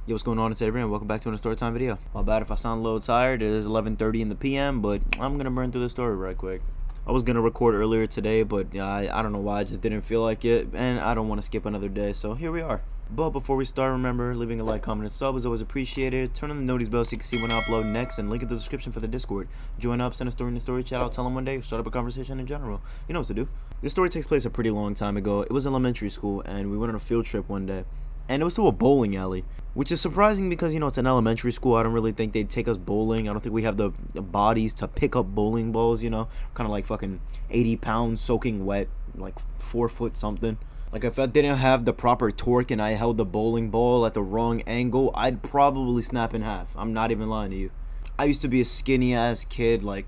Yo, what's going on? It's Avery and welcome back to another Storytime video. My bad if I sound a little tired. It is 11:30 in the PM, but I'm gonna burn through the story right quick. I was gonna record earlier today, but I don't know why, I just didn't feel like it, and I don't want to skip another day, so here we are. But before we start, remember, leaving a like, comment, and sub is always appreciated. Turn on the notice bell so you can see when I upload next, and link in the description for the Discord. Join up, send a story in the story chat, I'll tell them one day, start up a conversation in general. You know what to do. This story takes place a pretty long time ago. It was elementary school, and we went on a field trip one day. And it was to a bowling alley, which is surprising because, you know, it's an elementary school. I don't really think they'd take us bowling. I don't think we have the bodies to pick up bowling balls, you know. Kind of like fucking 80 pounds soaking wet, like 4 foot something. Like, if I didn't have the proper torque and I held the bowling ball at the wrong angle, I'd probably snap in half. I'm not even lying to you. I used to be a skinny ass kid, like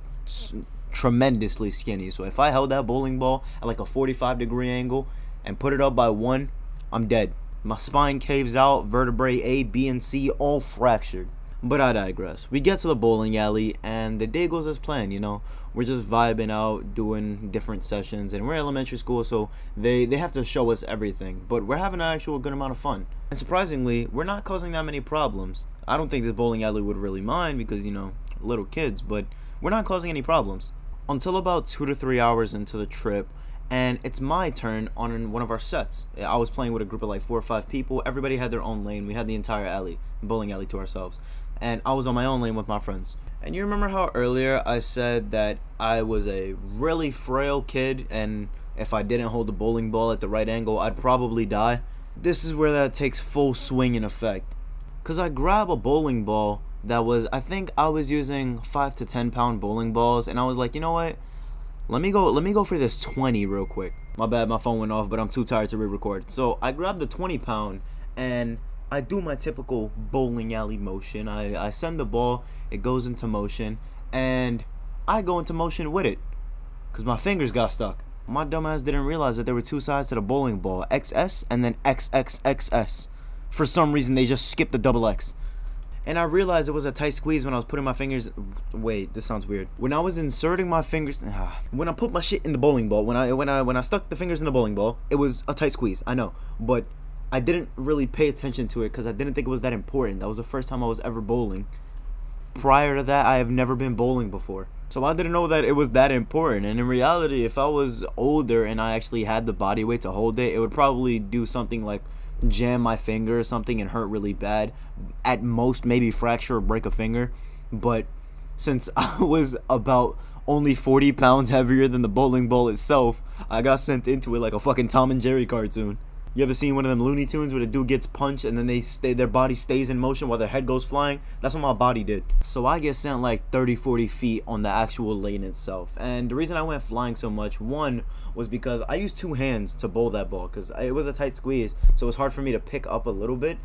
tremendously skinny. So if I held that bowling ball at like a 45-degree angle and put it up by one, I'm dead. My spine caves out, vertebrae A, B, and C all fractured. But I digress. We get to the bowling alley, and the day goes as planned, you know. We're just vibing out, doing different sessions, and we're elementary school, so they have to show us everything. But we're having an actual good amount of fun. And surprisingly, we're not causing that many problems. I don't think this bowling alley would really mind because, you know, little kids, but we're not causing any problems. Until about 2 to 3 hours into the trip, and it's my turn on one of our sets. I was playing with a group of like 4 or 5 people. Everybody had their own lane. We had the entire alley, bowling alley, to ourselves. And I was on my own lane with my friends. And you remember how earlier I said that I was a really frail kid, and if I didn't hold the bowling ball at the right angle, I'd probably die? This is where that takes full swing in effect. Because I grab a bowling ball that was, I think I was using 5 to 10 pound bowling balls, and I was like, you know what? Let me go for this 20 real quick. My bad, my phone went off, but I'm too tired to re-record. So I grab the 20 pound and I do my typical bowling alley motion. I send the ball, it goes into motion, and I go into motion with it because my fingers got stuck. My dumbass didn't realize that there were 2 sides to the bowling ball, XS and then XXXS. For some reason, they just skipped the double X. And I realized it was a tight squeeze when I was putting my fingers. Wait, this sounds weird. When I was inserting my fingers, when I put my shit in the bowling ball, when I stuck the fingers in the bowling ball, it was a tight squeeze. I know, but I didn't really pay attention to it because I didn't think it was that important. That was the first time I was ever bowling. Prior to that, I have never been bowling before, so I didn't know that it was that important. And in reality, if I was older and I actually had the body weight to hold it, it would probably do something like jam my finger or something and hurt really bad. At most, maybe fracture or break a finger. But since I was about only 40 pounds heavier than the bowling ball itself, I got sent into it like a fucking Tom and Jerry cartoon. You ever seen one of them Looney Tunes where the dude gets punched and then their body stays in motion while their head goes flying? That's what my body did. So I get sent like 30-40 feet on the actual lane itself. And the reason I went flying so much, one, was because I used 2 hands to bowl that ball because it was a tight squeeze, so it was hard for me to pick up a little bit.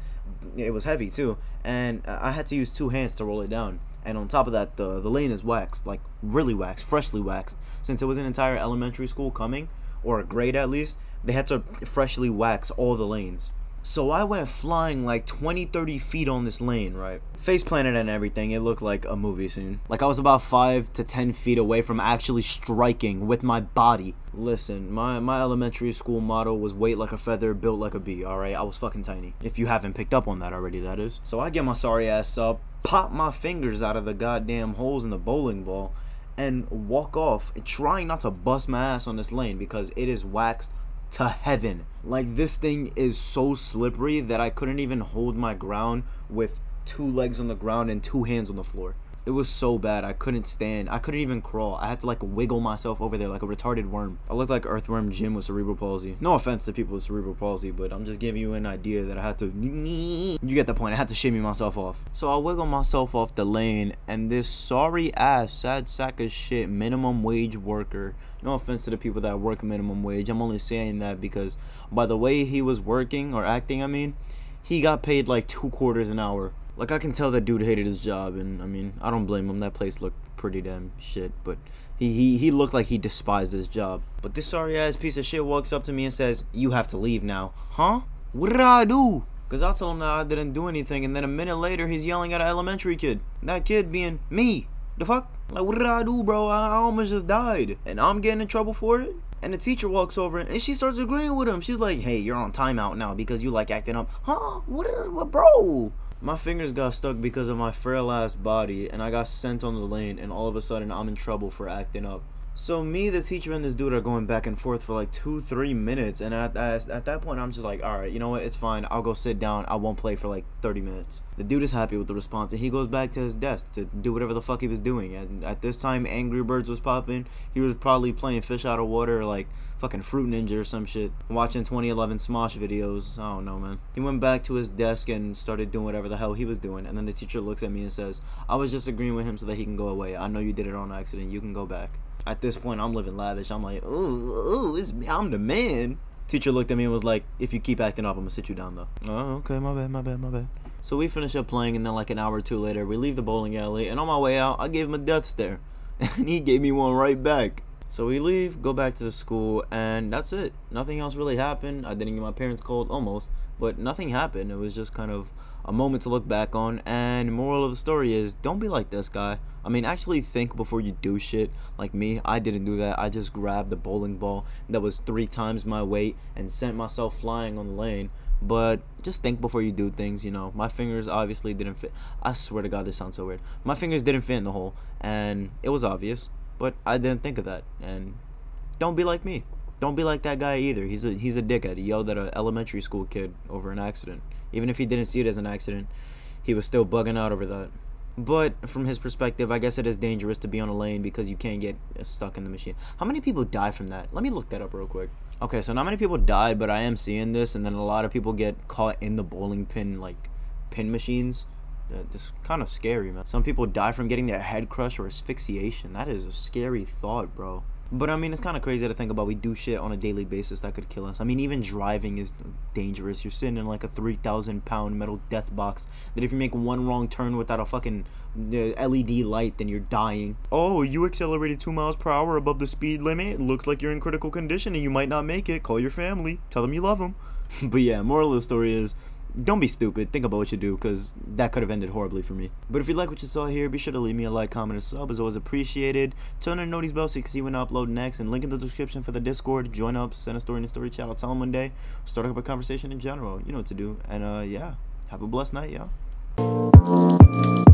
It was heavy too, and I had to use 2 hands to roll it down. And on top of that, the lane is waxed, like really waxed, freshly waxed. Since it was an entire elementary school coming, or a grade at least, they had to freshly wax all the lanes. So I went flying like 20-30 feet on this lane, right? Face planted and everything. It looked like a movie scene. Like I was about 5 to 10 feet away from actually striking with my body. Listen, my elementary school motto was weight like a feather, built like a bee, alright? I was fucking tiny. If you haven't picked up on that already, that is. So I get my sorry ass up, pop my fingers out of the goddamn holes in the bowling ball, and walk off, trying not to bust my ass on this lane because it is waxed to heaven. Like, this thing is so slippery that I couldn't even hold my ground with 2 legs on the ground and 2 hands on the floor. It was so bad. I couldn't stand. I couldn't even crawl. I had to like wiggle myself over there like a retarded worm. I looked like Earthworm Jim with cerebral palsy. No offense to people with cerebral palsy, but I'm just giving you an idea that I had to. You get the point. I had to shimmy myself off. So I wiggle myself off the lane, and this sorry ass, sad sack of shit minimum wage worker. No offense to the people that work minimum wage. I'm only saying that because by the way he was working or acting, I mean, he got paid like 2 quarters an hour. Like, I can tell that dude hated his job, and I mean, I don't blame him. That place looked pretty damn shit, but he looked like he despised his job. But this sorry ass piece of shit walks up to me and says, "You have to leave now." Huh? What did I do? Because I'll tell him that I didn't do anything, and then a minute later he's yelling at an elementary kid. That kid being me. The fuck? Like, what did I do, bro? I almost just died, and I'm getting in trouble for it? And the teacher walks over and she starts agreeing with him. She's like, "Hey, you're on timeout now because you like acting up." Huh? What, bro? My fingers got stuck because of my frail ass body, and I got sent on the lane, and all of a sudden I'm in trouble for acting up. So me, the teacher, and this dude are going back and forth for like 2-3 minutes, and at that point I'm just like, alright, you know what, it's fine, I'll go sit down, I won't play for like 30 minutes. The dude is happy with the response, and he goes back to his desk to do whatever the fuck he was doing. And at this time, Angry Birds was popping. He was probably playing Fish Out of Water, or like fucking Fruit Ninja or some shit, watching 2011 Smosh videos. I don't know, man. He went back to his desk and started doing whatever the hell he was doing, and then the teacher looks at me and says, I was just agreeing with him so that he can go away. I know you did it on accident, you can go back. At this point, I'm living lavish. I'm like, ooh, I'm the man. Teacher looked at me and was like, if you keep acting up, I'm gonna sit you down though. Oh, okay, my bad. So we finish up playing, and then like an hour or two later, we leave the bowling alley, and on my way out, I gave him a death stare. And he gave me one right back. So we leave, go back to the school, and that's it. Nothing else really happened. I didn't get my parents called, almost, but nothing happened. It was just kind of a moment to look back on. And moral of the story is, don't be like this guy. I mean, actually think before you do shit. Like me, I didn't do that. I just grabbed a bowling ball that was 3 times my weight and sent myself flying on the lane. But just think before you do things, you know. My fingers obviously didn't fit. I swear to God, this sounds so weird. My fingers didn't fit in the hole, and it was obvious. But I didn't think of that. And don't be like me. Don't be like that guy either. He's a dickhead. He yelled at an elementary school kid over an accident. Even if he didn't see it as an accident, he was still bugging out over that. But from his perspective, I guess it is dangerous to be on a lane because you can't get stuck in the machine. How many people died from that? Let me look that up real quick. Okay, so not many people died, but I am seeing this, and then a lot of people get caught in the bowling pin, like, pin machines. It's kind of scary, man. Some people die from getting their head crushed or asphyxiation. That is a scary thought, bro. But I mean, it's kind of crazy to think about. We do shit on a daily basis that could kill us. I mean, even driving is dangerous. You're sitting in like a 3,000-pound metal death box that if you make one wrong turn without a fucking LED light, then you're dying. Oh, you accelerated 2 miles per hour above the speed limit. Looks like you're in critical condition and you might not make it. Call your family. Tell them you love them. But yeah, moral of the story is, don't be stupid. Think about what you do, because that could have ended horribly for me. But if you like what you saw here, be sure to leave me a like, comment, and sub. As always, appreciated. Turn on the notice bell so you can see when I upload next. And link in the description for the Discord. Join up, send a story in the story chat. I'll tell them one day. Start up a conversation in general. You know what to do. And yeah, have a blessed night, y'all.